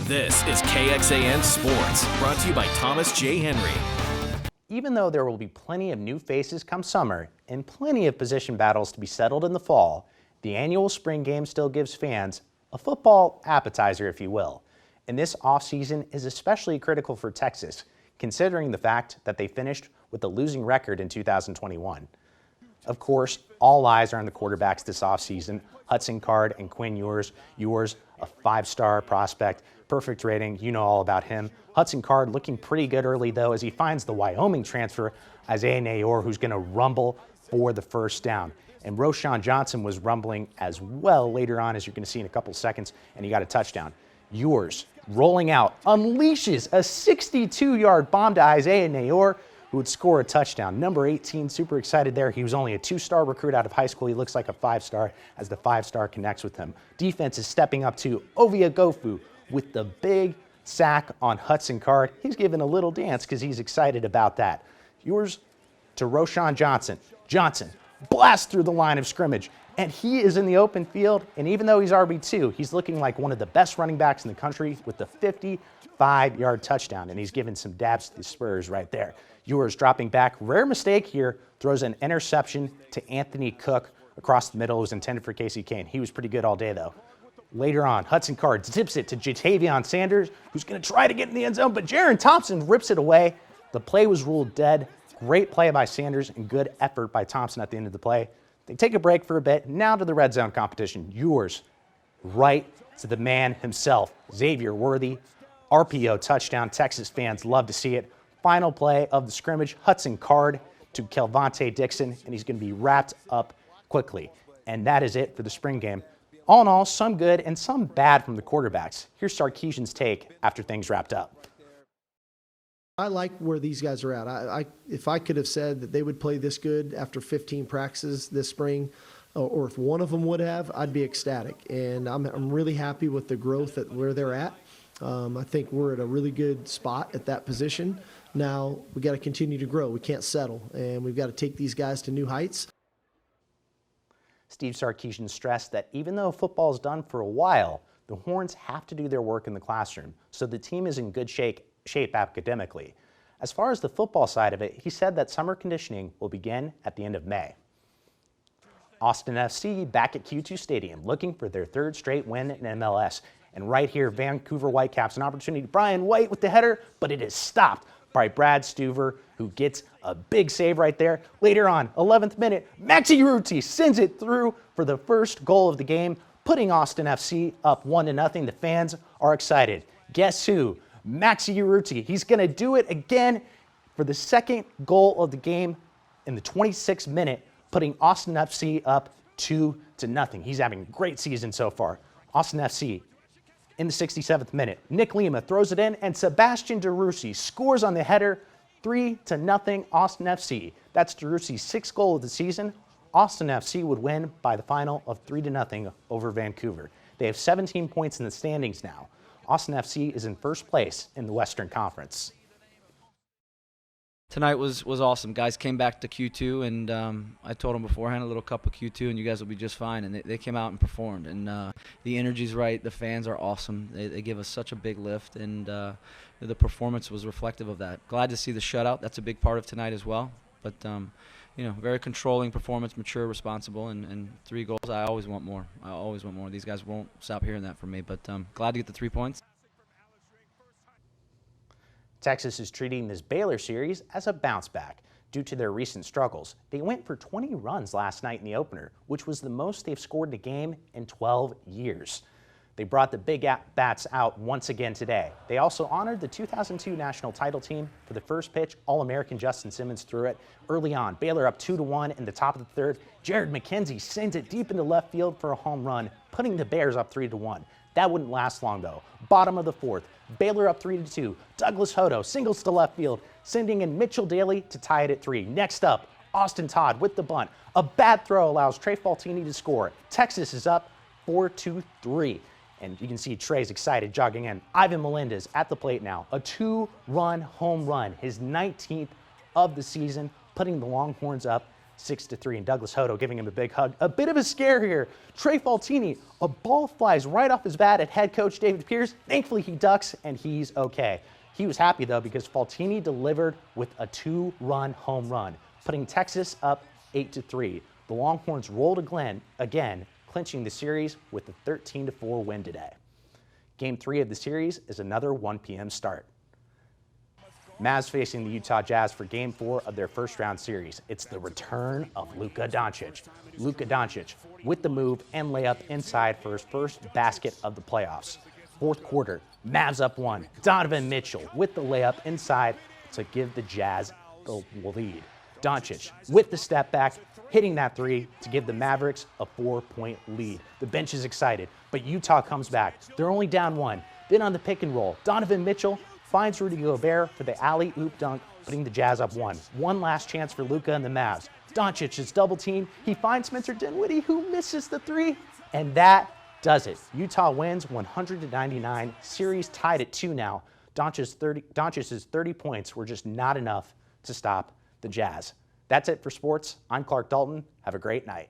This is KXAN Sports, brought to you by Thomas J. Henry. Even though there will be plenty of new faces come summer and plenty of position battles to be settled in the fall, the annual spring game still gives fans a football appetizer, if you will. And this offseason is especially critical for Texas, considering the fact that they finished with a losing record in 2021. Of course, all eyes are on the quarterbacks this offseason. Hudson Card and Quinn Ewers, a five-star prospect, perfect rating, you know all about him. Hudson Card looking pretty good early, though, as he finds the Wyoming transfer, Isaiah Nayor, who's going to rumble for the first down. And Roschon Johnson was rumbling as well later on, as you're going to see in a couple seconds, and he got a touchdown. Ewers rolling out, unleashes a 62-yard bomb to Isaiah Nayor, who would score a touchdown. Number 18, super excited there. He was only a two-star recruit out of high school. He looks like a five-star as the five-star connects with him. Defense is stepping up to Ovia Gofu with the big sack on Hudson Card. He's giving a little dance because he's excited about that. Yours to Roschon Johnson. Johnson blasts through the line of scrimmage, and he is in the open field, and even though he's RB2, he's looking like one of the best running backs in the country with the 55-yard touchdown, and he's giving some dabs to the Spurs right there. Ewers dropping back, rare mistake here, throws an interception to Anthony Cook across the middle. It was intended for Casey Kane. He was pretty good all day, though. Later on, Hudson Card zips it to Jatavion Sanders, who's going to try to get in the end zone, but Jaron Thompson rips it away. The play was ruled dead. Great play by Sanders and good effort by Thompson at the end of the play. They take a break for a bit. Now to the red zone competition. Ewers right to the man himself, Xavier Worthy. RPO touchdown. Texas fans love to see it. Final play of the scrimmage, Hudson Card to Kelvontae Dixon, and he's going to be wrapped up quickly. And that is it for the spring game. All in all, some good and some bad from the quarterbacks. Here's Sarkisian's take after things wrapped up. I like where these guys are at. If I could have said that they would play this good after 15 practices this spring, or if one of them would have, I'd be ecstatic. And I'm really happy with the growth at where they're at. I think we're at a really good spot at that position. Now we got to continue to grow. We can't settle, and we've got to take these guys to new heights. Steve Sarkisian stressed that even though football is done for a while, the Horns have to do their work in the classroom, so the team is in good shape academically. As far as the football side of it, he said that summer conditioning will begin at the end of May. Austin FC back at Q2 Stadium looking for their third straight win in MLS. And right here, Vancouver Whitecaps an opportunity. Brian White with the header, but it is stopped by Brad Stuver, who gets a big save right there. Later on, 11th minute, Maxi Urruti sends it through for the first goal of the game, putting Austin FC up 1-0. The fans are excited. Guess who? Maxi Urruti. He's going to do it again for the second goal of the game in the 26th minute, putting Austin FC up 2-0. He's having a great season so far. Austin FC in the 67th minute. Nick Lima throws it in, and Sebastian DeRussi scores on the header, 3-0 Austin FC. That's DeRussi's sixth goal of the season. Austin FC would win by the final of 3-0 over Vancouver. They have 17 points in the standings now. Austin FC is in first place in the Western Conference. Tonight was awesome. Guys came back to Q2, and I told them beforehand, a little cup of Q2, and you guys will be just fine. And they came out and performed. And the energy's right. The fans are awesome. They give us such a big lift, and the performance was reflective of that. Glad to see the shutout. That's a big part of tonight as well. But, very controlling performance, mature, responsible, and 3 goals. I always want more. I always want more. These guys won't stop hearing that from me. But glad to get the 3 points. Texas is treating this Baylor series as a bounce back due to their recent struggles. They went for 20 runs last night in the opener, which was the most they've scored in a game in 12 years. They brought the big bats out once again today. They also honored the 2002 national title team. For the first pitch, All-American Justin Simmons threw it early on. Baylor up 2-1 in the top of the third. Jared McKenzie sends it deep into left field for a home run, putting the Bears up 3-1. That wouldn't last long, though. Bottom of the fourth, Baylor up 3-2. Douglas Hodo singles to left field, sending in Mitchell Daly to tie it at 3. Next up, Austin Todd with the bunt. A bad throw allows Trey Faltini to score. Texas is up 4-3. And you can see Trey's excited jogging in. Ivan Melendez at the plate now. A 2-run home run, his 19th of the season, putting the Longhorns up 6-3, and Douglas Hodo giving him a big hug. A bit of a scare here. Trey Faltini, a ball flies right off his bat at head coach David Pierce. Thankfully, he ducks, and he's okay. He was happy, though, because Faltini delivered with a 2-run home run, putting Texas up 8-3. The Longhorns rolled again, clinching the series with a 13-4 win today. Game 3 of the series is another 1 p.m. start. Mavs facing the Utah Jazz for Game 4 of their first-round series. It's the return of Luka Doncic. Luka Doncic with the move and layup inside for his first basket of the playoffs. Fourth quarter, Mavs up 1. Donovan Mitchell with the layup inside to give the Jazz the lead. Doncic with the step back, hitting that 3 to give the Mavericks a 4-point lead. The bench is excited, but Utah comes back. They're only down 1. Then on the pick and roll, Donovan Mitchell finds Rudy Gobert for the alley-oop dunk, putting the Jazz up 1. One last chance for Luka and the Mavs. Doncic is double teamed. He finds Spencer Dinwiddie, who misses the 3, and that does it. Utah wins 100-99. Series tied at 2 now. Doncic's 30 points were just not enough to stop the Jazz. That's it for sports. I'm Clark Dalton. Have a great night.